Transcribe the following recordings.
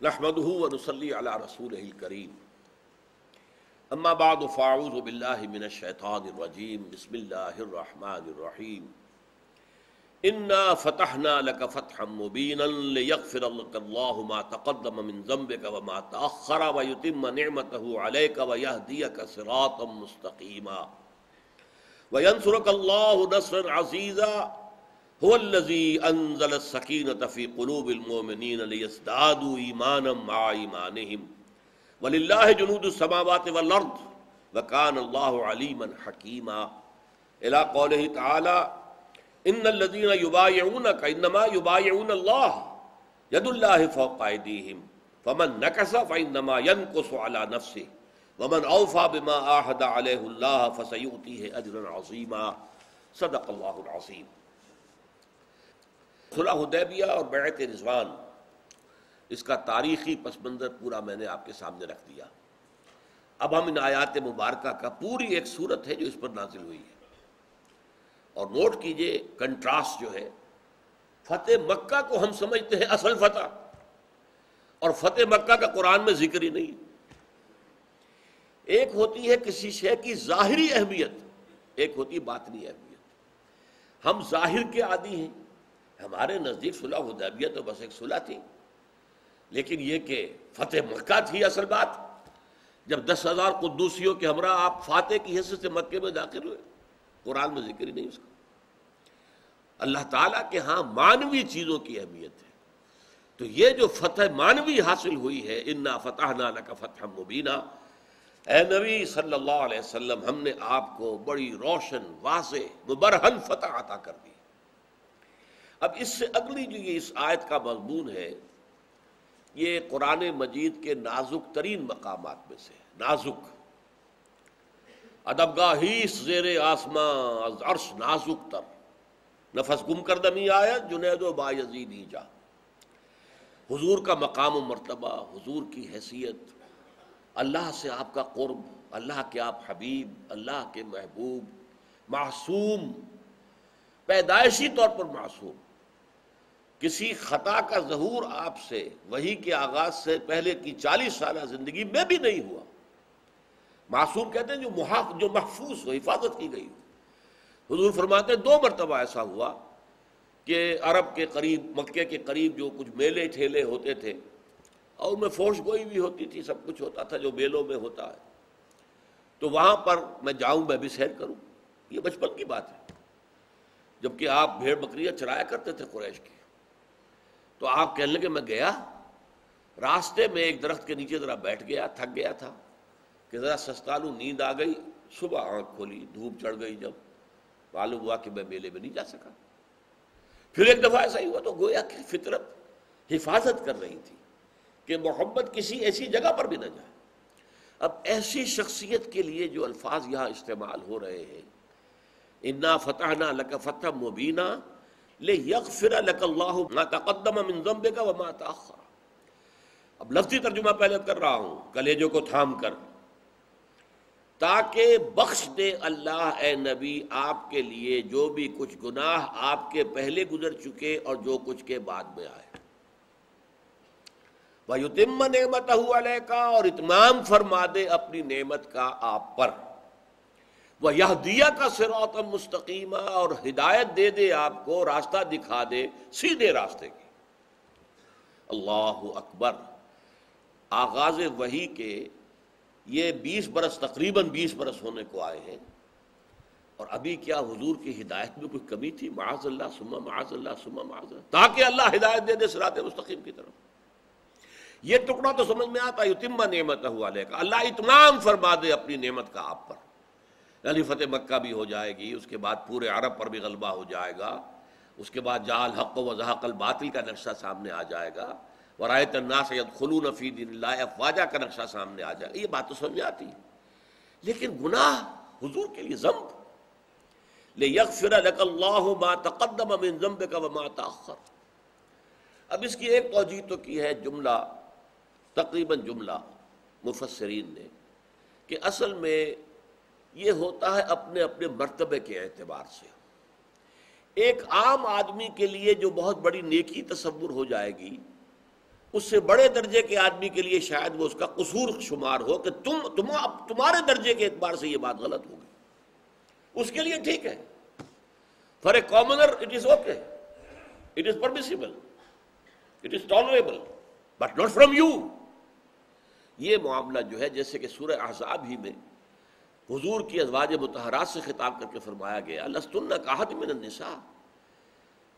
نحمده ونصلي على رسوله الكريم اما بعد فاعوذ بالله من الشيطان الرجيم بسم الله الرحمن الرحيم انا فتحنا لك فتحا مبينا ليغفر لك الله ما تقدم من ذنبك وما تأخر ويتم نعمته عليك ويهديك صراطا مستقيما وينصرك الله نصرا عزيزا هو الذي انزل السکینۃ فی قلوب المؤمنین لیزدادوا ایمانا مع ایمانہم وللہ جنود السماوات والارض وکان اللہ علیما حکیما الی قولہ تعالی ان الذین یبایعونک انما یبایعون اللہ ید اللہ فوق ایدیہم فمن نکث فانما ینکث علی نفسہ ومن اوفی بما عاہد علیہ اللہ فسیؤتیہ اجرا عظیما صدق اللہ العظیم۔ صلح حدیبیہ اور بیعت رضوان، اس کا تاریخی پس منظر پورا میں نے آپ کے سامنے رکھ دیا۔ اب ہم ان آیات مبارکہ کا پوری ایک صورت ہے جو اس پر نازل ہوئی ہے، اور نوٹ کیجئے کنٹراسٹ جو ہے، فتح مکہ کو ہم سمجھتے ہیں اصل فتح، اور فتح مکہ کا قرآن میں ذکر ہی نہیں۔ ایک ہوتی ہے کسی شے کی ظاہری اہمیت، ایک ہوتی ہے باطنی اہمیت۔ ہم ظاہر کے عادی ہیں، ہمارے نزدیک صلح حدیبیہ تو بس ایک صلح تھی، لیکن یہ کہ فتح مکہ تھی اصل بات۔ جب 10,000 قدوسیوں کے ہمراہ آپ فاتح کی حیثیت سے مکے میں داخل ہوئے، قرآن میں ذکر ہی نہیں اس کا۔ اللہ تعالیٰ کے ہاں معنوی چیزوں کی اہمیت ہے، تو یہ جو فتح معنوی حاصل ہوئی ہے، انا فتحنا لک فتحا مبینا، اے نبی صلی اللہ علیہ وسلم، ہم نے آپ کو بڑی روشن واضح مبرہن فتح عطا کر دی۔ اب اس سے اگلی جو یہ اس آیت کا مضمون ہے، یہ قرآن مجید کے نازک ترین مقامات میں سے نازک، ادبگاہی زیر آسماں از عرش نازک تر، نفس گم کردمی آیت جنید و بایزیدی جا۔ حضور کا مقام و مرتبہ، حضور کی حیثیت، اللہ سے آپ کا قرب، اللہ کے آپ حبیب، اللہ کے محبوب، معصوم، پیدائشی طور پر معصوم، کسی خطا کا ظہور آپ سے وحی کے آغاز سے پہلے کی 40 سالہ زندگی میں بھی نہیں ہوا۔ معصوم کہتے ہیں جو محفوظ ہو، حفاظت کی گئی ہو۔ حضور فرماتے ہیں 2 مرتبہ ایسا ہوا کہ عرب کے قریب، مکے کے قریب جو کچھ میلے ٹھیلے ہوتے تھے، اور ان میں فوش گوئی بھی ہوتی تھی، سب کچھ ہوتا تھا جو میلوں میں ہوتا ہے، تو وہاں پر میں جاؤں، میں بھی سیر کروں۔ یہ بچپن کی بات ہے، جبکہ آپ بھیڑ بکریاں چرایا کرتے تھے قریش کی۔ تو آپ کہنے لگے میں گیا، راستے میں ایک درخت کے نیچے ذرا بیٹھ گیا، تھک گیا تھا کہ ذرا سستانو نیند آ گئی، صبح آنکھ کھولی، دھوپ چڑھ گئی، جب معلوم ہوا کہ میں میلے میں نہیں جا سکا۔ پھر ایک دفعہ ایسا ہی ہوا، تو گویا کہ فطرت حفاظت کر رہی تھی کہ محمد کسی ایسی جگہ پر بھی نہ جائے۔ اب ایسی شخصیت کے لیے جو الفاظ یہاں استعمال ہو رہے ہیں، انا فتحنا لک فتحا مبینا لیغفر لک اللہ ما تقدم من ذنبک وما تأخر۔ اب لفظی ترجمہ پہلے کر رہا ہوں کلیجوں کو تھام کر، تاکہ بخش دے اللہ اے نبی آپ کے لیے جو بھی کچھ گناہ آپ کے پہلے گزر چکے اور جو کچھ کے بعد میں آئے، وَيُتِمَّ نِعْمَتَهُ عَلَيْكَ، اور اتمام فرما دے اپنی نعمت کا آپ پر، وَيَهْدِيَكَ صِرَاطًا مُسْتَقِيمًا، اور ہدایت دے دے آپ کو، راستہ دکھا دے سیدھے راستے کی۔ اللہ اکبر۔ آغاز وحی کے یہ 20 برس، تقریباً 20 برس ہونے کو آئے ہیں، اور ابھی کیا حضور کی ہدایت میں کوئی کمی تھی؟ معاذ اللہ ثم معاذ اللہ ثم معاذ اللہ، تاکہ اللہ ہدایت دے دے صراط مستقیم کی طرف۔ یہ ٹکڑا تو سمجھ میں آتا، یتم نعمتہ علیک، اللہ اتمام فرما دے اپنی نعمت کا آپ پر، یعنی فتح مکہ بھی ہو جائے گی، اس کے بعد پورے عرب پر بھی غلبہ ہو جائے گا، اس کے بعد جاء الحق وزهق الباطل کا نقشہ سامنے آ جائے گا، ورأیت الناس يدخلون فی دین اللہ افواجا کا نقشہ سامنے آ جائے گا۔ یہ بات تو سمجھ آتی ہے، لیکن گناہ حضور کے لیے ذنب، لیغفر لک اللہ ما تقدم من ذنبک وما تأخر۔ اب اس کی ایک توجیہ تو کی ہے جملہ، تقریباً جملہ مفسرین نے، کہ اصل میں یہ ہوتا ہے اپنے اپنے مرتبے کے اعتبار سے۔ ایک عام آدمی کے لیے جو بہت بڑی نیکی تصور ہو جائے گی، اس سے بڑے درجے کے آدمی کے لیے شاید وہ اس کا قصور شمار ہو کہ تمہارے درجے کے اعتبار سے یہ بات غلط ہوگی، اس کے لیے ٹھیک ہے. For a commoner it is okay, it is permissible, it is tolerable, but not from you. یہ معاملہ جو ہے جیسے کہ سورہ احزاب ہی میں حضور کی ازواج مطہرات سے خطاب کر کے فرمایا گیا لستن کاحد من النساء،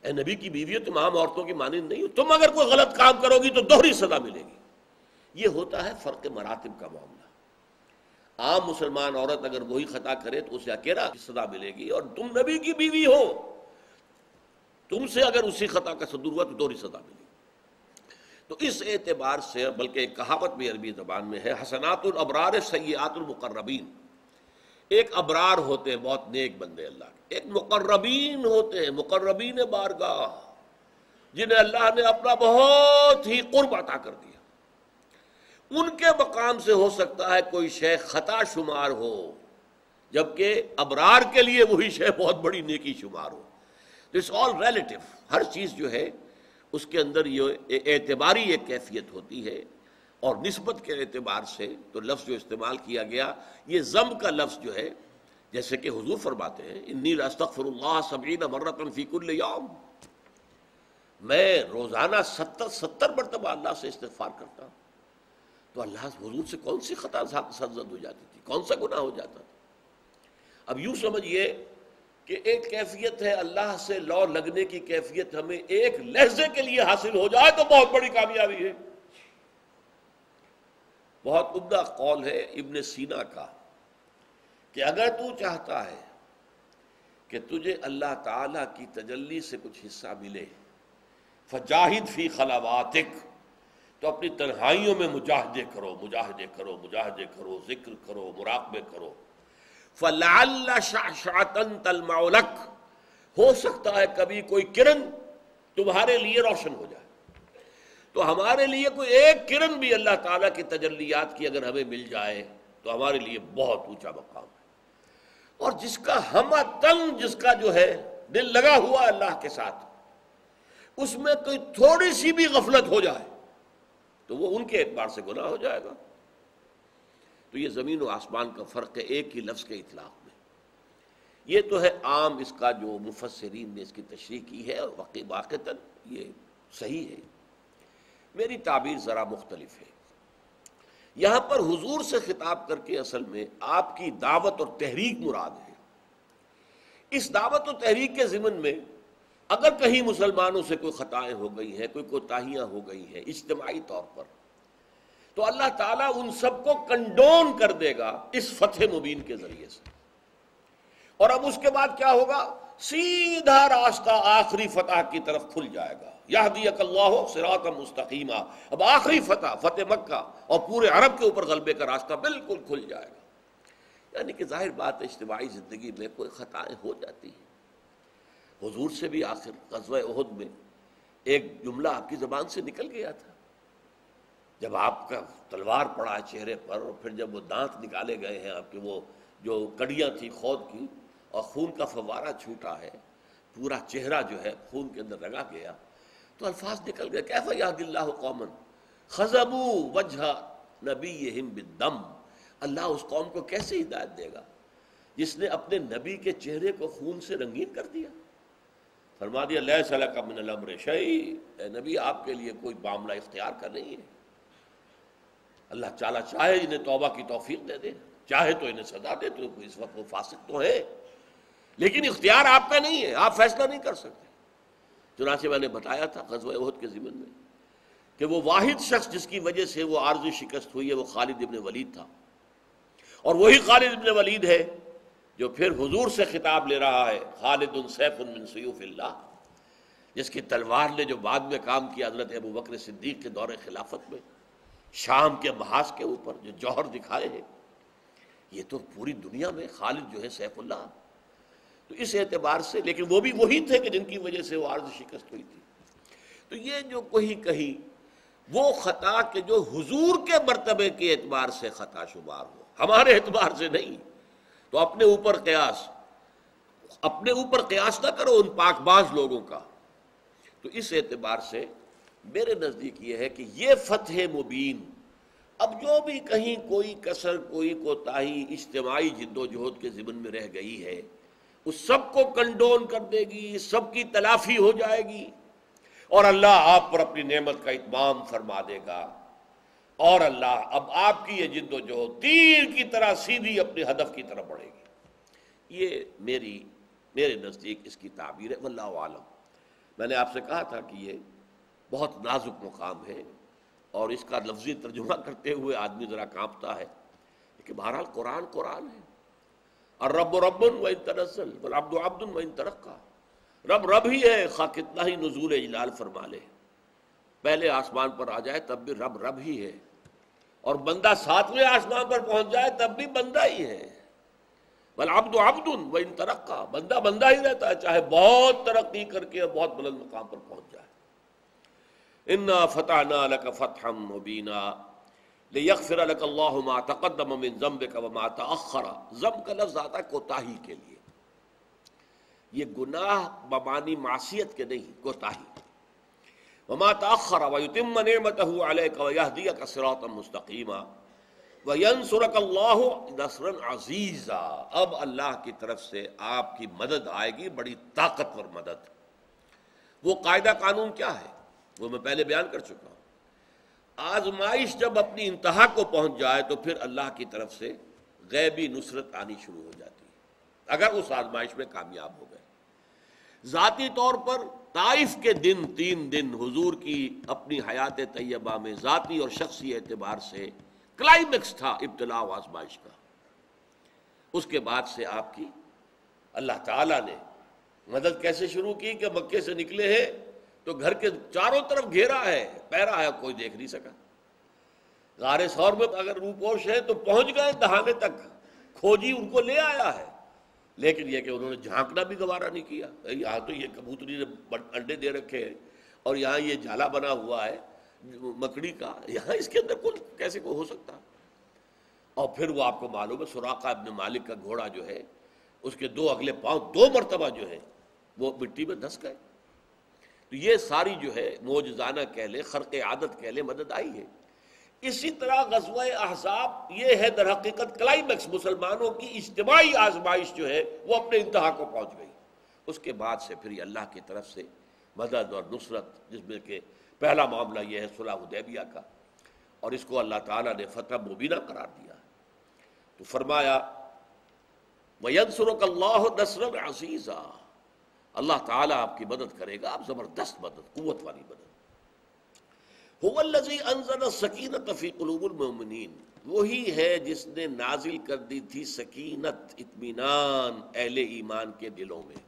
اے نبی کی بیویوں تم عام عورتوں کی مانند نہیں ہو، تم اگر کوئی غلط کام کرو گی تو دوہری سزا ملے گی. یہ ہوتا ہے فرق مراتب کا معاملہ. عام مسلمان عورت اگر وہی خطا کرے تو اسے اکیلا سزا ملے گی، اور تم نبی کی بیوی ہو، تم سے اگر اسی خطا کا صدور ہوا تو دوہری سزا ملے گی. تو اس اعتبار سے بلکہ ایک کہاوت بھی عربی زبان میں ہے حسنات الابرار سیئات المقربین. ایک ابرار ہوتے ہیں بہت نیک بندے اللہ کے، ایک مقربین ہوتے ہیں مقربین بارگاہ جنہیں اللہ نے اپنا بہت ہی قرب عطا کر دیا. ان کے مقام سے ہو سکتا ہے کوئی شے خطا شمار ہو، جبکہ ابرار کے لیے وہی شے بہت بڑی نیکی شمار ہو. It's all relative. ہر چیز جو ہے اس کے اندر یہ اعتباری ایک کیفیت ہوتی ہے، اور نسبت کے اعتبار سے تو لفظ جو استعمال کیا گیا یہ ضم کا لفظ جو ہے، جیسے کہ حضور فرماتے ہیں انی لاستغفر اللہ 70 مرۃ فی کل یوم، میں روزانہ 70 مرتبہ اللہ سے استغفار کرتا ہوں. تو اللہ حضور سے کون سی خطا سرزد ہو جاتی تھی، کون سا گناہ ہو جاتا تھا. اب یوں سمجھیے کہ ایک کیفیت ہے اللہ سے لو لگنے کی کیفیت ہمیں ایک لحظے کے لیے حاصل ہو جائے تو بہت بڑی کامیابی ہے. بہت عمدہ قول ہے ابن سینا کا کہ اگر تو چاہتا ہے کہ تجھے اللہ تعالیٰ کی تجلی سے کچھ حصہ ملے فجاہد فی خلواتک، تو اپنی تنہائیوں میں مجاہدے کرو، مجاہدے کرو، مجاہدے کرو، ذکر کرو، مراقبے کرو. فَلَعَلَّ شَعْشَعَةً تَلْمَعُ لَكَ، ہو سکتا ہے کبھی کوئی کرن تمہارے لیے روشن ہو جائے. تو ہمارے لیے کوئی ایک کرن بھی اللہ تعالیٰ کی تجلیات کی اگر ہمیں مل جائے تو ہمارے لیے بہت اونچا مقام ہے. اور جس کا ہمہ تن، جس کا جو ہے دل لگا ہوا اللہ کے ساتھ، اس میں کوئی تھوڑی سی بھی غفلت ہو جائے تو وہ ان کے اعتبار سے گناہ ہو جائے گا. تو یہ زمین و آسمان کا فرق ہے ایک ہی لفظ کے اطلاق میں. یہ تو ہے عام اس کا جو مفسرین نے اس کی تشریح کی ہے، اور واقعتاً یہ صحیح ہے. میری تعبیر ذرا مختلف ہے. یہاں پر حضور سے خطاب کر کے اصل میں آپ کی دعوت اور تحریک مراد ہے. اس دعوت و تحریک کے ضمن میں اگر کہیں مسلمانوں سے کوئی خطائیں ہو گئی ہیں، کوئی کوتاہیاں ہو گئی ہیں اجتماعی طور پر، تو اللہ تعالیٰ ان سب کو کنڈون کر دے گا اس فتح مبین کے ذریعے سے. اور اب اس کے بعد کیا ہوگا؟ سیدھا راستہ آخری فتح کی طرف کھل جائے گا. یہدیک اللہ صراطا مستقیما. اب آخری فتح مکہ اور پورے عرب کے اوپر غلبے کا راستہ بالکل کھل جائے گا. یعنی کہ ظاہر بات ہے اجتماعی زندگی میں کوئی خطائیں ہو جاتی ہیں. حضور سے بھی آخر غزوہ احد میں ایک جملہ آپ کی زبان سے نکل گیا تھا، جب آپ کا تلوار پڑا ہے چہرے پر، اور پھر جب وہ دانت نکالے گئے ہیں آپ کے، وہ جو کڑیاں تھی خود کی، اور خون کا فوارہ چھوٹا ہے، پورا چہرہ جو ہے خون کے اندر رگا گیا، تو الفاظ نکل گئے کیف یہدی اللہ قوما خضبوا وجہ نبیہم بالدم. اللہ اس قوم کو کیسے ہدایت دے گا جس نے اپنے نبی کے چہرے کو خون سے رنگین کر دیا. فرما دیا لیس لک من الامر شیء، اے نبی آپ کے لیے کوئی معاملہ اختیار کا نہیں ہے. اللہ تعالیٰ چاہے انہیں توبہ کی توفیق دے دے، چاہے تو انہیں سزا دے، تو اس وقت وہ فاسق تو ہے، لیکن اختیار آپ کا نہیں ہے، آپ فیصلہ نہیں کر سکتے. چنانچہ میں نے بتایا تھا غزوہ احد کے ضمن میں کہ وہ واحد شخص جس کی وجہ سے وہ عارضی شکست ہوئی ہے وہ خالد ابن ولید تھا. اور وہی خالد ابن ولید ہے جو پھر حضور سے خطاب لے رہا ہے، خالد سیف من سیوف اللہ، جس کی تلوار نے جو بعد میں کام کیا حضرت ابوبکر صدیق کے دور خلافت میں، شام کے محاذ کے اوپر جو جوہر دکھائے ہیں، یہ تو پوری دنیا میں خالد جو ہے سیف اللہ. تو اس اعتبار سے لیکن وہ بھی وہی تھے کہ جن کی وجہ سے وہ عارض شکست ہوئی تھی. تو یہ جو کہیں وہ خطا کہ جو حضور کے مرتبے کے اعتبار سے خطا شمار ہو، ہمارے اعتبار سے نہیں، تو اپنے اوپر قیاس نہ کرو ان پاک باز لوگوں کا. تو اس اعتبار سے میرے نزدیک یہ ہے کہ یہ فتح مبین، اب جو بھی کہیں کوئی کسر، کوئی کوتاہی اجتماعی جد و جہد کے ضمن میں رہ گئی ہے، اس سب کو کنڈون کر دے گی، سب کی تلافی ہو جائے گی، اور اللہ آپ پر اپنی نعمت کا اتمام فرما دے گا، اور اللہ اب آپ کی یہ جد و جہد تیر کی طرح سیدھی اپنے ہدف کی طرف بڑھے گی۔ یہ میرے نزدیک اس کی تعبیر ہے، واللہ عالم۔ میں نے آپ سے کہا تھا کہ یہ بہت نازک مقام ہے، اور اس کا لفظی ترجمہ کرتے ہوئے آدمی ذرا کانپتا ہے، لیکن بہرحال قرآن ہے۔ الرب رب وان تنزل والعبد عبد وان ترقى، رب ہی ہے، خواہ کتنا ہی نزول جلال فرما لے، پہلے آسمان پر آ جائے تب بھی رب ہی ہے، اور بندہ ساتویں آسمان پر پہنچ جائے تب بھی بندہ ہی ہے۔ والعبد عبد وان ترقى، بندہ ہی رہتا ہے چاہے بہت ترقی کر کے بہت بلند مقام پر پہنچ جائے۔ انا فتحنا لك فتحا مبینا لیغفر لك اللہ ما تقدم من ذنبك وما تأخر، ذنب کا لفظ آتا ہے کوتاہی کے لیے، یہ گناہ بمعنی معصیت کے نہیں، کوتاہی۔ وما تأخر ويتم نعمته عليك ويهديك صراطا مستقيما وينصرك الله نصرا عزيزا، اب اللہ کی طرف سے آپ کی مدد آئے گی، بڑی طاقتور مدد۔ وہ قاعدہ قانون کیا ہے وہ میں پہلے بیان کر چکا ہوں۔ آزمائش جب اپنی انتہا کو پہنچ جائے تو پھر اللہ کی طرف سے غیبی نصرت آنی شروع ہو جاتی ہے، اگر اس آزمائش میں کامیاب ہو گئے۔ ذاتی طور پر طائف کے دن 3 دن حضور کی اپنی حیات طیبہ میں ذاتی اور شخصی اعتبار سے کلائمیکس تھا ابتلاء و آزمائش کا۔ اس کے بعد سے آپ کی اللہ تعالیٰ نے مدد کیسے شروع کی کہ مکے سے نکلے ہیں تو گھر کے چاروں طرف گھیرا ہے، پہرا ہے، کوئی دیکھ نہیں سکا۔ غار ثور میں اگر روپوش ہے تو پہنچ گئے دہانے تک، کھوجی ان کو لے آیا ہے، لیکن یہ کہ انہوں نے جھانکنا بھی گوارا نہیں کیا۔ یہاں تو یہ کبوتری نے انڈے دے رکھے ہیں، اور یہاں یہ جالا بنا ہوا ہے مکڑی کا، یہاں اس کے اندر کون کیسے کو ہو سکتا۔ اور پھر وہ آپ کو معلوم ہے سراقہ ابن مالک کا گھوڑا جو ہے، اس کے 2 اگلے پاؤں 2 مرتبہ جو ہے وہ مٹی میں دھس گئے۔ تو یہ ساری جو ہے معجزانہ کہہ لیں، خرق عادت کہہ لیں، مدد آئی ہے۔ اسی طرح غزوہ احزاب یہ ہے در حقیقت کلائمیکس، مسلمانوں کی اجتماعی آزمائش جو ہے وہ اپنے انتہا کو پہنچ گئی۔ اس کے بعد سے پھر یہ اللہ کی طرف سے مدد اور نصرت، جس میں کہ پہلا معاملہ یہ ہے صلح حدیبیہ کا، اور اس کو اللہ تعالیٰ نے فتح مبینہ قرار دیا۔ تو فرمایا وَيَنْصُرُكَ اللَّهُ نَصْرًا عَزِيزًا، اللہ تعالیٰ آپ کی مدد کرے گا، آپ زبردست مدد، قوت والی مدد۔ هُوَ الَّذِي أَنزَلَ السَّكِينَةَ فِي قُلُوبِ الْمُؤْمِنِينَ، وہی ہے جس نے نازل کر دی تھی سکینت، اطمینان اہل ایمان کے دلوں میں۔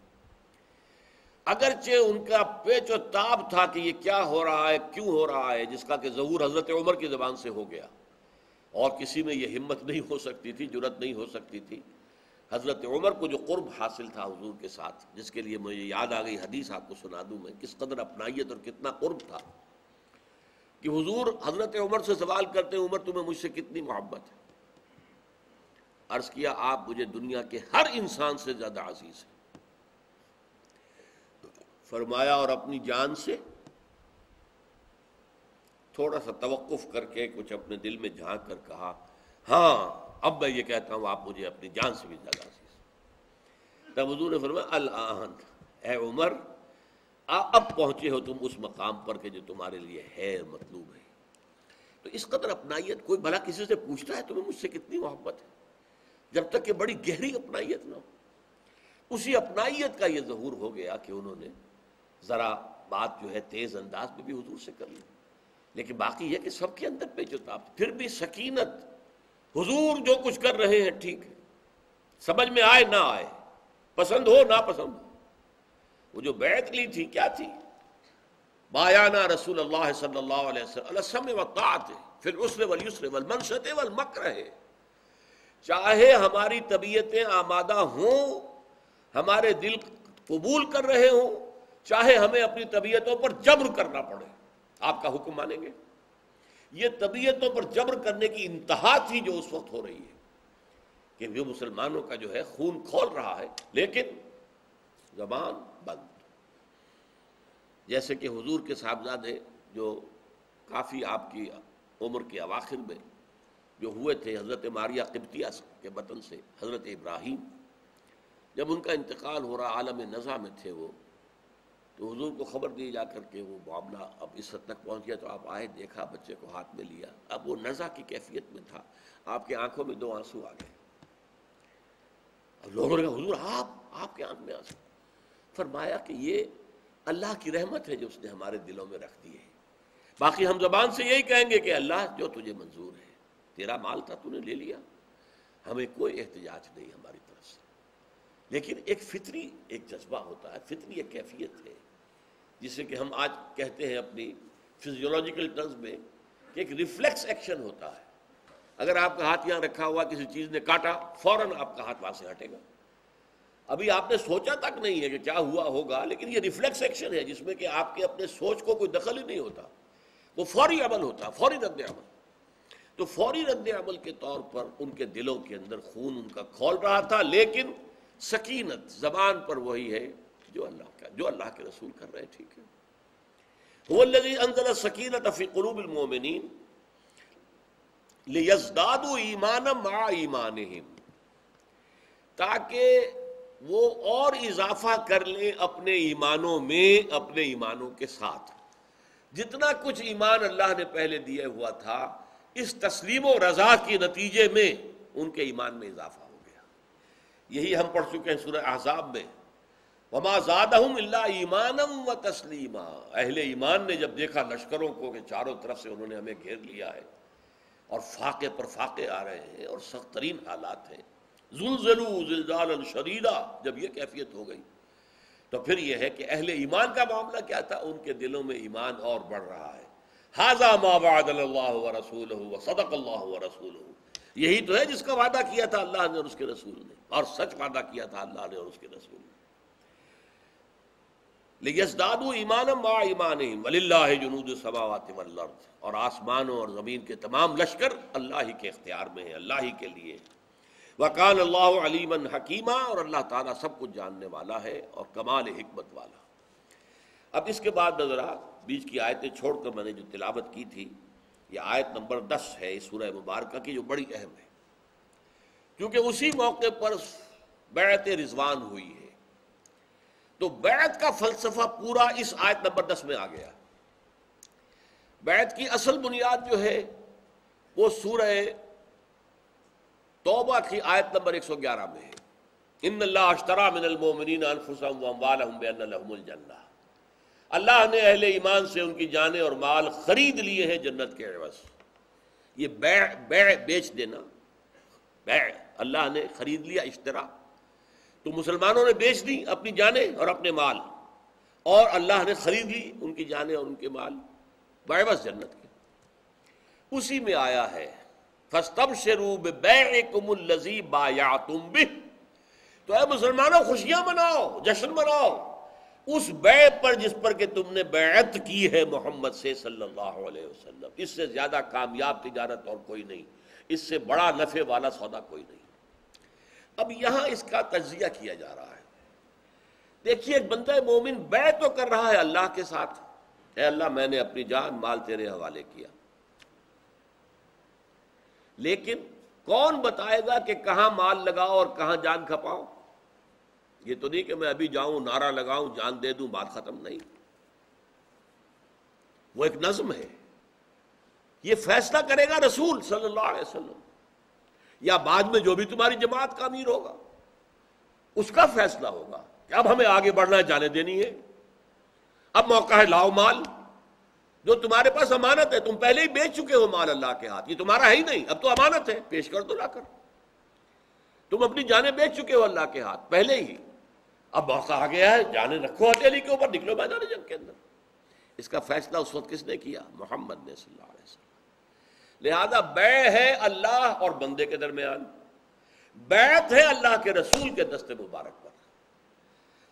اگرچہ ان کا پیچ و تاب تھا کہ یہ کیا ہو رہا ہے، کیوں ہو رہا ہے، جس کا کہ ظہور حضرت عمر کی زبان سے ہو گیا، اور کسی میں یہ ہمت نہیں ہو سکتی تھی، جرأت نہیں ہو سکتی تھی۔ حضرت عمر کو جو قرب حاصل تھا حضور کے ساتھ، جس کے لیے مجھے یاد آ گئی حدیث آپ کو سنا دوں میں، کس قدر اپنائیت اور کتنا قرب تھا کہ حضور حضرت عمر سے سوال کرتے ہیں، عمر تمہیں مجھ سے کتنی محبت ہے؟ عرض کیا آپ مجھے دنیا کے ہر انسان سے زیادہ عزیز ہیں۔ فرمایا اور اپنی جان سے؟ تھوڑا سا توقف کر کے کچھ اپنے دل میں جھانک کر کہا ہاں اب میں یہ کہتا ہوں آپ مجھے اپنی جان سے بھی زیادہ عزیز۔ تب حضور نے فرمایا الآن اے عمر اب پہنچے ہو تم اس مقام پر کہ جو تمہارے لیے ہے، مطلوب ہے۔ تو اس قدر اپنائیت، کوئی بھلا کسی سے پوچھتا ہے تمہیں مجھ سے کتنی محبت ہے؟ جب تک کہ بڑی گہری اپنائیت نہ ہو۔ اسی اپنائیت کا یہ ظہور ہو گیا کہ انہوں نے ذرا بات جو ہے تیز انداز میں بھی حضور سے کر لی، لیکن باقی یہ کہ سب کے اندر پیچ و تاب، پھر بھی سکینت، حضور جو کچھ کر رہے ہیں ٹھیک ہے، سمجھ میں آئے نہ آئے، پسند ہو نہ پسند ہو۔ وہ جو بیعت لی تھی کیا تھی؟ بایانا رسول اللہ صلی اللہ علیہ وسلم علی السمع والطاعۃ فی العسر والیسر والمنشط والمکرہ، چاہے ہماری طبیعتیں آمادہ ہوں، ہمارے دل قبول کر رہے ہوں، چاہے ہمیں اپنی طبیعتوں پر جبر کرنا پڑے، آپ کا حکم مانیں گے۔ یہ طبیعتوں پر جبر کرنے کی انتہا تھی جو اس وقت ہو رہی ہے کہ وہ مسلمانوں کا جو ہے خون کھول رہا ہے، لیکن زبان بند۔ جیسے کہ حضور کے صاحبزادے جو کافی آپ کی عمر کے اواخر میں جو ہوئے تھے حضرت ماریہ قبطیہ کے وطن سے حضرت ابراہیم، جب ان کا انتقال ہو رہا عالم نزع میں تھے وہ، تو حضور کو خبر دی جا کر کے وہ معاملہ اب اس حد تک پہنچ گیا، تو آپ آئے، دیکھا، بچے کو ہاتھ میں لیا، اب وہ نزع کی کیفیت میں تھا، آپ کی آنکھوں میں 2 آنسو آ گئے۔ اب لوگوں نے کہا حضور آپ کے آنکھ میں آنسو؟ فرمایا کہ یہ اللہ کی رحمت ہے جو اس نے ہمارے دلوں میں رکھ دی ہے، باقی ہم زبان سے یہی کہیں گے کہ اللہ جو تجھے منظور ہے، تیرا مال تھا تو نے لے لیا، ہمیں کوئی احتجاج نہیں ہماری طرف سے۔ لیکن ایک فطری ایک جذبہ ہوتا ہے، فطری ایک کیفیت ہے جسے کہ ہم آج کہتے ہیں اپنی فزیولوجیکل ٹرمز میں کہ ایک ریفلیکس ایکشن ہوتا ہے۔ اگر آپ کا ہاتھ یہاں رکھا ہوا کسی چیز نے کاٹا، فوراً آپ کا ہاتھ وہاں سے ہٹے گا، ابھی آپ نے سوچا تک نہیں ہے کہ کیا ہوا ہوگا، لیکن یہ ریفلیکس ایکشن ہے جس میں کہ آپ کے اپنے سوچ کو کوئی دخل ہی نہیں ہوتا، وہ فوری عمل ہوتا، فوری رد عمل۔ تو فوری رد عمل کے طور پر ان کے دلوں کے اندر خون ان کا کھول رہا تھا، لیکن سکینت زبان پر وہی ہے جو اللہ کے رسول کر رہے، ٹھیک ہے۔ هو الذی انزل السکینۃ فی قلوب المؤمنین لیزدادوا ایمانا مع ایمانہم، تاکہ وہ اور اضافہ کر لیں اپنے ایمانوں میں، اپنے ایمانوں کے ساتھ۔ جتنا کچھ ایمان اللہ نے پہلے دیا ہوا تھا، اس تسلیم و رضا کے نتیجے میں ان کے ایمان میں اضافہ ہو گیا۔ یہی ہم پڑھ چکے ہیں سورہ احزاب میں، وما زادہم الا ایمانا و تسلیما۔ اہل ایمان نے جب دیکھا لشکروں کو کہ چاروں طرف سے انہوں نے ہمیں گھیر لیا ہے اور فاقے پر فاقے آ رہے ہیں اور سخت ترین حالات ہیں، زلزلوا زلزالا شدیدا، جب یہ کیفیت ہو گئی تو پھر یہ ہے کہ اہل ایمان کا معاملہ کیا تھا، ان کے دلوں میں ایمان اور بڑھ رہا ہے۔ ھذا ما وعدنا اللہ ورسولہ وصدق اللہ ورسولہ، یہی تو ہے جس کا وعدہ کیا تھا اللہ نے اور اس کے رسول نے، اور سچ وعدہ کیا تھا اللہ نے اور اس کے رسول نے۔ لیزدادوا ایمانا مع ایمانہم وللہ جنود السماوات والارض، اور آسمانوں اور زمین کے تمام لشکر اللہ ہی کے اختیار میں ہیں، اللہ ہی کے لیے۔ وَقَالَ اللَّهُ عَلِيمًا حَكِيمًا، اور اللہ تعالیٰ سب کچھ جاننے والا ہے اور کمال حکمت والا۔ اب اس کے بعد ذرا بیچ کی آیتیں چھوڑ کر میں نے جو تلاوت کی تھی، یہ آیت نمبر 10 ہے اس سورہ مبارکہ کی، جو بڑی اہم ہے، کیونکہ اسی موقع پر بیعت رضوان ہوئی ہے، تو بیعت کا فلسفہ پورا اس آیت نمبر 10 میں آ گیا۔ بیعت کی اصل بنیاد جو ہے وہ سورہ توبہ کی آیت نمبر 111 میں ہے، ان اللہ اشتری من المؤمنین انفسهم واموالهم بان لهم الجنہ، اللہ نے اہل ایمان سے ان کی جانیں اور مال خرید لیے ہیں جنت کے عوض۔ یہ بیع بیچ دینا، بیع اللہ نے خرید لیا، اشترا، تو مسلمانوں نے بیچ دی اپنی جانیں اور اپنے مال، اور اللہ نے خرید لی ان کی جانیں اور ان کے مال بعوض جنت کے۔ اسی میں آیا ہے فَاسْتَبْشِرُوا بِبَيْعِكُمُ الَّذِي بَایَعْتُمْ بِهِ، تو اے مسلمانوں خوشیاں مناؤ، جشن مناؤ اس بیع پر جس پر کہ تم نے بیعت کی ہے محمد سے صلی اللہ علیہ وسلم۔ اس سے زیادہ کامیاب تجارت اور کوئی نہیں، اس سے بڑا نفع والا سودا کوئی نہیں۔ اب یہاں اس کا تجزیہ کیا جا رہا ہے۔ دیکھیے ایک بندہ مومن بیع تو کر رہا ہے اللہ کے ساتھ، اے اللہ میں نے اپنی جان مال تیرے حوالے کیا، لیکن کون بتائے گا کہ کہاں مال لگاؤ اور کہاں جان کھپاؤ؟ یہ تو نہیں کہ میں ابھی جاؤں نعرہ لگاؤں جان دے دوں بات ختم، نہیں، وہ ایک نظم ہے، یہ فیصلہ کرے گا رسول صلی اللہ علیہ وسلم، یا بعد میں جو بھی تمہاری جماعت کا امیر ہوگا اس کا فیصلہ ہوگا کہ اب ہمیں آگے بڑھنا ہے، جانے دینی ہے، اب موقع ہے، لاؤ مال جو تمہارے پاس امانت ہے، تم پہلے ہی بیچ چکے ہو مال اللہ کے ہاتھ، یہ تمہارا ہے ہی نہیں، اب تو امانت ہے، پیش کر دو لا کر، تم اپنی جانیں بیچ چکے ہو اللہ کے ہاتھ پہلے ہی، اب موقع آ گیا ہے، جانیں رکھو ہتھیلی کے اوپر، نکلو میدان جنگ کے اندر۔ اس کا فیصلہ اس وقت کس نے کیا؟ محمد نے صلی اللہ علیہ وسلم۔ لہذا بیع ہے اللہ اور بندے کے درمیان، بیعت ہے اللہ کے رسول کے دست مبارک پر،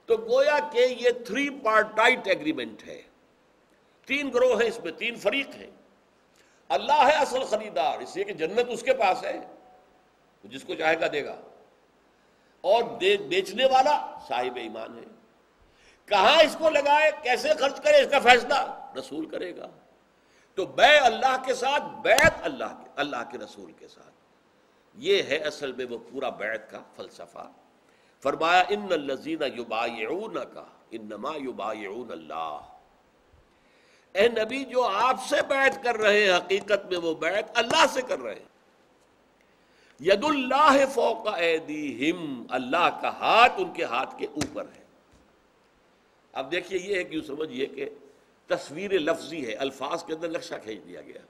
تو گویا کہ یہ 3 پارٹائٹ ایگریمنٹ ہے، 3 گروہ ہیں اس میں، 3 فریق ہیں۔ اللہ ہے اصل خریدار، اس لیے کہ جنت اس کے پاس ہے، جس کو چاہے گا دے گا، اور بیچنے والا صاحب ایمان ہے، کہاں اس کو لگائے، کیسے خرچ کرے، اس کا فیصلہ رسول کرے گا۔ تو بے اللہ کے ساتھ، بیعت اللہ کے رسول کے ساتھ، یہ ہے اصل میں وہ پورا بیعت کا فلسفہ۔ فرمایا ان الذین یبایعونک انما یبایعون اللہ، اے نبی جو آپ سے بیعت کر رہے ہیں حقیقت میں وہ بیعت اللہ سے کر رہے ہیں۔ ید اللہ فوق ایدیہم، اللہ کا ہاتھ ان کے ہاتھ کے اوپر ہے۔ اب دیکھیے یہ ہے کہ یوں سمجھیے کہ تصویر لفظی ہے، الفاظ کے اندر نقشہ کھینچ دیا گیا۔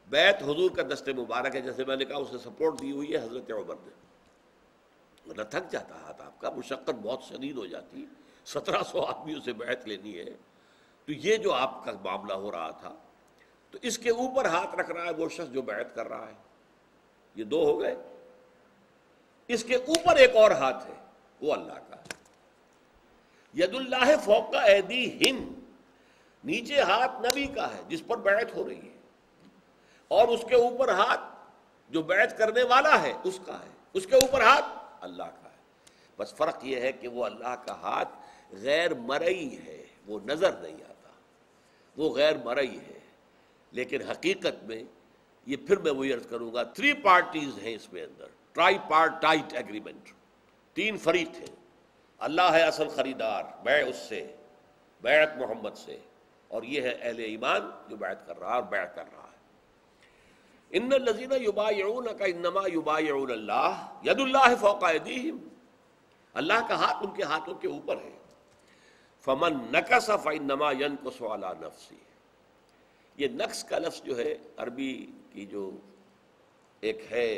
بیعت حضور کا دست مبارک ہے، جیسے میں نے کہا اسے سپورٹ دی ہوئی ہے حضرت عمر نے، ورنہ تھک جاتا ہاتھ آپ کا، مشقت بہت شدید ہو جاتی، 1700 آدمیوں سے بیعت لینی ہے۔ تو یہ جو آپ کا معاملہ ہو رہا تھا، تو اس کے اوپر ہاتھ رکھ رہا ہے وہ شخص جو بیعت کر رہا ہے، یہ دو ہو گئے۔ اس کے اوپر ایک اور ہاتھ ہے، وہ اللہ کا ہے۔ ید اللہ فوق ایدیہم، نیچے ہاتھ نبی کا ہے جس پر بیعت ہو رہی ہے، اور اس کے اوپر ہاتھ جو بیعت کرنے والا ہے اس کا ہے، اس کے اوپر ہاتھ اللہ کا ہے۔ بس فرق یہ ہے کہ وہ اللہ کا ہاتھ غیر مرئی ہے، وہ نظر نہیں آتا، وہ غیر مرئی ہے، لیکن حقیقت میں یہ پھر میں وہی عرض کروں گا، 3 پارٹیز ہیں اس میں اندر، ٹرائی پارٹائٹ ایگریمنٹ، 3 فریق ہیں۔ اللہ ہے اصل خریدار، بیع اس سے، بیعت محمد سے، اور یہ ہے اہل ایمان جو بیعت کر رہا ہے اور بیع کر رہا ہے۔ ان الذین یبایعونک انما یبایعون اللہ ید اللہ فوق ایدیہم، اللہ کا ہاتھ ان کے ہاتھوں کے اوپر ہے۔ فمن نکث فانما ینکث علی نفسہ، یہ نقص کا لفظ جو ہے عربی کی جو ایک ہے،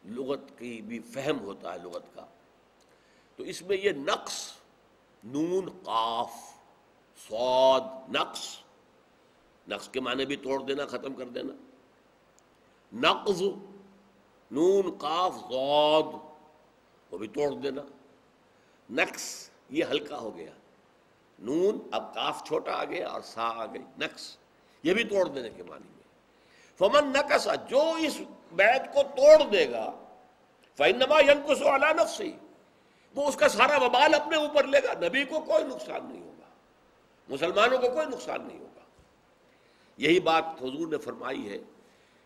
لغت کی بھی فہم ہوتا ہے لغت کا، تو اس میں یہ نقص، نون قاف صاد، نقص کے معنی بھی توڑ دینا، ختم کر دینا، نقض نون قاف صاد وہ بھی توڑ دینا، نقص یہ ہلکا ہو گیا، نون اب کاف چھوٹا آ گیا اور سا آ گئی، نقص یہ بھی توڑ دینے کے معنی میں۔ فمن نکث، جو اس بیعت کو توڑ دے گا، فانما ینکث علی نفسہ، وہ اس کا سارا وبال اپنے اوپر لے گا، نبی کو کوئی نقصان نہیں ہوگا، مسلمانوں کو کوئی نقصان نہیں ہوگا۔ یہی بات حضور نے فرمائی ہے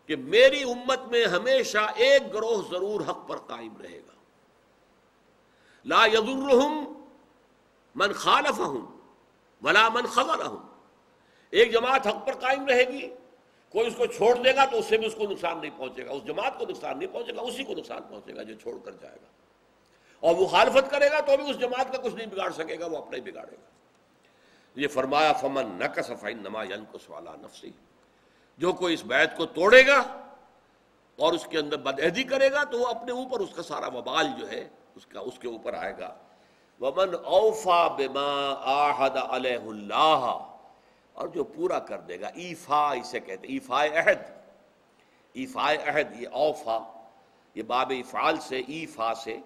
کہ میری امت میں ہمیشہ ایک گروہ ضرور حق پر قائم رہے گا، لا یضرہم من خالفہم ولا من خذلہم، ایک جماعت حق پر قائم رہے گی، کوئی اس کو چھوڑ دے گا تو اس سے بھی اس کو نقصان نہیں پہنچے گا، اس جماعت کو نقصان نہیں پہنچے گا، اسی کو نقصان پہنچے گا جو چھوڑ کر جائے گا، اور وہ مخالفت کرے گا تو بھی اس جماعت کا کچھ نہیں بگاڑ سکے گا، وہ اپنا ہی بگاڑے گا۔ یہ فرمایا فمن نکث فانما ینکث علی نفسہ، جو کوئی اس بیعت کو توڑے گا اور اس کے اندر بدعہدی کرے گا تو وہ اپنے اوپر اس کا سارا وبال جو ہے اس کے اوپر آئے گا۔ ومن اوفی بما عاہد علیہ اللہ، اور جو پورا کر دے گا، ایفا اسے کہتے ہیں، ایفا عہد، ایفا عہد، یہ اوفا، یہ باب افعال سے، ایفا سے،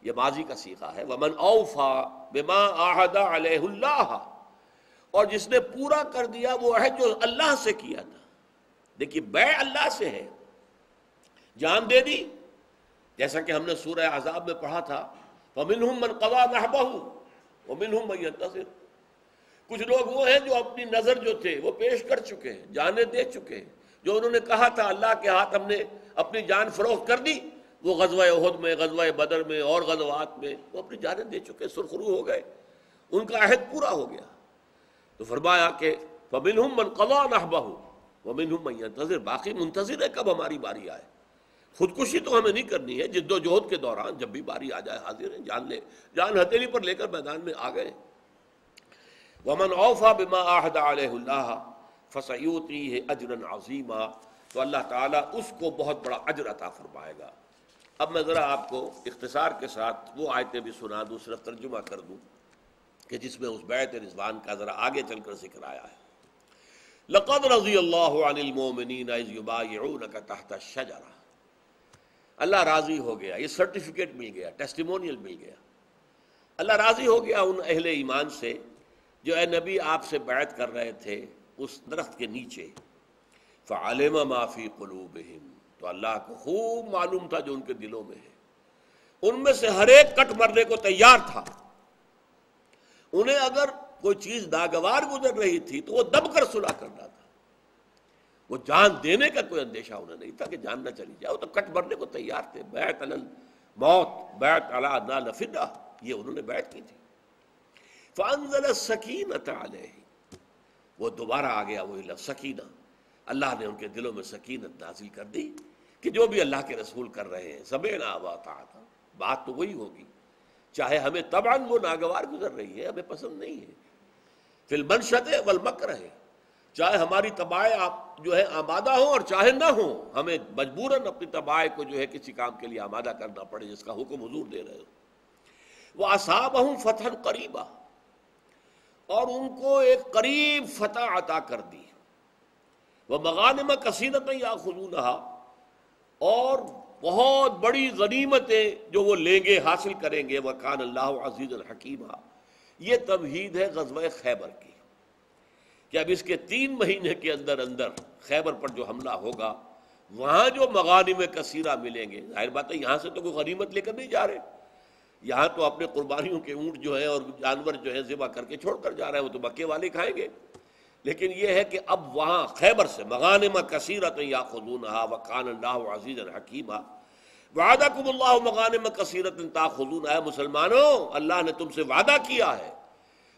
یہ ماضی کا صیغہ ہے۔ ومن اوفی بما عاہد علیہ اللہ، اور جس نے پورا کر دیا وہ عہد جو اللہ سے کیا تھا۔ دیکھیے بیع اللہ سے ہے، جان دے دی، جیسا کہ ہم نے سورہ احزاب میں پڑھا تھا، وَمِنْهُمْ مَنْ قَضَىٰ نَحْبَهُ وَمِنْهُمْ مَنْ يَنتَظِرُ، کچھ لوگ وہ ہیں جو اپنی نظر جو تھے وہ پیش کر چکے ہیں، جانیں دے چکے ہیں، جو انہوں نے کہا تھا اللہ کے ہاتھ ہم نے اپنی جان فروخت کر دی، وہ غزوہ احد میں، غزوہ بدر میں اور غزوات میں وہ اپنی جانیں دے چکے، سرخرو ہو گئے، ان کا عہد پورا ہو گیا۔ تو فرمایا کہ فَمِنْهُمْ مَنْ قَضَىٰ نَحْبَهُ وَمِنْهُمْ مَنْ يَنتَظِرُ، باقی منتظر ہے کب ہماری باری آئے۔ خودکشی تو ہمیں نہیں کرنی ہے، جد و جہد کے دوران جب بھی باری آ جائے حاضر ہیں، جان ہتھیلی پر لے کر میدان میں آ گئے۔ وَمَنْ أَوْفَىٰ بِمَا عَاهَدَ عَلَيْهُ اللَّهُ فَسَيُؤْتِيهِ أَجْرًا عَظِيمًا، تو اللہ تعالیٰ اس کو بہت بڑا اجر عطا فرمائے گا۔ اب میں ذرا آپ کو اختصار کے ساتھ وہ آیتیں بھی سنا دوں، صرف ترجمہ کر دوں کہ جس میں اس بیعت رضوان کا ذرا آگے چل کر ذکر آیا ہے۔ لَقَدْ رَضِيَ اللَّهُ عَنِ الْمُؤْمِنِينَ إِذْ يُبَايِعُونَكَ تَحْتَ الشَّجَرَةِ، اللہ راضی ہو گیا، یہ سرٹیفکیٹ مل گیا، ٹیسٹیمونیل مل گیا، اللہ راضی ہو گیا ان اہل ایمان سے جو اے نبی آپ سے بیعت کر رہے تھے اس درخت کے نیچے۔ فَعَلِمَ مَا فِي قُلُوبِهِمْ، تو اللہ کو خوب معلوم تھا جو ان کے دلوں میں ہے، ان میں سے ہر ایک کٹ مرنے کو تیار تھا، انہیں اگر کوئی چیز ناگوار گزر رہی تھی تو وہ دب کر صلح کرنا تھا، وہ جان دینے کا کوئی اندیشہ انہیں نہیں تھا کہ جان نہ چلی جائے، وہ تو کٹ بھرنے کو تیار تھے. بیعت علی الموت، بیعت علی لا نفرہ، یہ انہوں نے بیعت کی تھی. فانزل السکینۃ علیہ، وہ دوبارہ آ گیا وہی لفظ سکینہ. اللہ نے ان کے دلوں میں سکینت نازل کر دی کہ جو بھی اللہ کے رسول کر رہے ہیں سمعنا واطعنا، بات تو وہی ہوگی، چاہے ہمیں طبعاً وہ ناگوار گزر رہی ہے، ہمیں پسند نہیں ہے، فی المنشط والمکر ہے، چاہے ہماری طبائع آپ جو ہے آمادہ ہوں اور چاہے نہ ہوں، ہمیں مجبوراً اپنی طبائع کو جو ہے کسی کام کے لیے آمادہ کرنا پڑے جس کا حکم حضور دے رہے ہو. وَأَصَابَهُمْ فَتْحًا قَرِيبًا، اور ان کو ایک قریب فتح عطا کر دی. وَمَغَانِمَ كَثِيرَةً يَأْخُذُونَهَا، اور بہت بڑی غنیمتیں جو وہ لیں گے، حاصل کریں گے. وَكَانَ اللَّهُ عَزِيزًا حَكِيمًا، یہ تمہید ہے غزوہ خیبر کی کہ اب اس کے 3 مہینے کے اندر اندر خیبر پر جو حملہ ہوگا، وہاں جو مغانم کثیرہ ملیں گے، ظاہر بات ہے یہاں سے تو کوئی غنیمت لے کر نہیں جا رہے، یہاں تو اپنے قربانیوں کے اونٹ جو ہیں اور جانور جو ہیں ذبح کر کے چھوڑ کر جا رہے ہیں، وہ تو مکے والے کھائیں گے. لیکن یہ ہے کہ اب وہاں خیبر سے مغانم کثیرۃ یاخذونھا وکان اللہ عزیزا حکیما. وعدکم اللہ مغانم کثیرۃ تاخذونھا، مسلمانوں اللہ نے تم سے وعدہ کیا ہے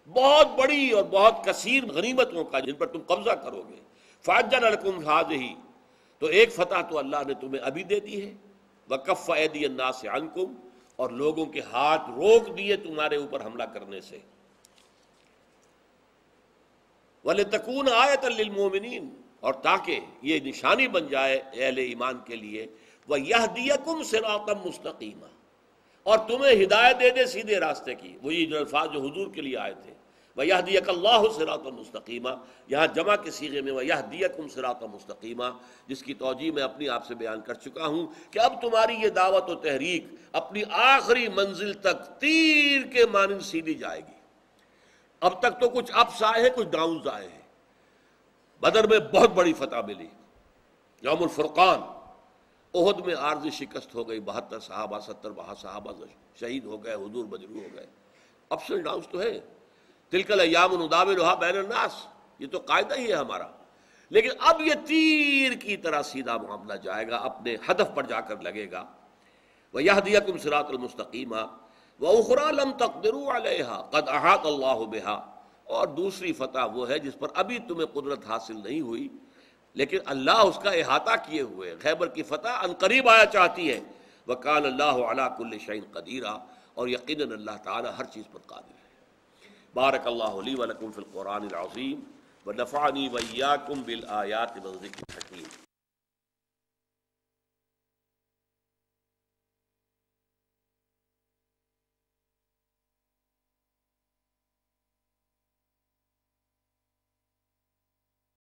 بہت بڑی اور بہت کثیر غنیمتوں کا جن پر تم قبضہ کرو گے. فعجل لکم ھذہ، تو ایک فتح تو اللہ نے تمہیں ابھی دے دی ہے. وکف ایدی الناس عنکم، اور لوگوں کے ہاتھ روک دیے تمہارے اوپر حملہ کرنے سے. وَلِتَكُونَ آیَةً لِّلْمُؤْمِنِينَ، اور تاکہ یہ نشانی بن جائے اہل ایمان کے لیے. وَيَهْدِيَكُمْ صِرَاطًا مُسْتَقِيمًا، اور تمہیں ہدایت دے دے سیدھے راستے کی. وہی جو الفاظ جو حضور کے لیے آئے تھے، وَيَهْدِيَكَ اللَّهُ صِرَاطًا مُسْتَقِيمًا، یہاں جمع کے صیغے میں وَيَهْدِيَكُمْ صِرَاطًا مُسْتَقِيمًا، جس کی توجیہ میں اپنی آپ سے بیان کر چکا ہوں کہ اب تمہاری یہ دعوت و تحریک اپنی آخری منزل تک تیر کے مانند سیدھی جائے گی. اب تک تو کچھ اپس آئے ہیں، کچھ ڈاؤنز آئے ہیں. بدر میں بہت بڑی فتح ملی، یوم الفرقان. احد میں عارضی شکست ہو گئی، 72 صحابہ 70 صحابہ شہید ہو گئے، حضور مجروح ہو گئے. اپس اینڈ ڈاؤنز تو ہے. تلک الایام نداولھا بین الناس، یہ تو قاعدہ ہی ہے ہمارا. لیکن اب یہ تیر کی طرح سیدھا معاملہ جائے گا، اپنے ہدف پر جا کر لگے گا. وَيَهْدِيَكُمْ صِرَاطًا مُسْتَقِيمًا وَأُخْرَىٰ لَمْ تَقْدِرُوا عَلَيْهَا قَدْ أَحَاطَ اللَّهُ بِهَا، اور دوسری فتح وہ ہے جس پر ابھی تمہیں قدرت حاصل نہیں ہوئی لیکن اللہ اس کا احاطہ کیے ہوئے. خیبر کی فتح عنقریب آیا چاہتی ہے. وَكَانَ اللَّهُ عَلَىٰ كُلِّ شَيْءٍ قَدِيرًا، اور یقیناً اللہ تعالی ہر چیز پر قادر ہے. بارک اللہ لی ولکم فی القرآن العظیم ونفعنی وإیاکم بالآیات والذکر الحکیم.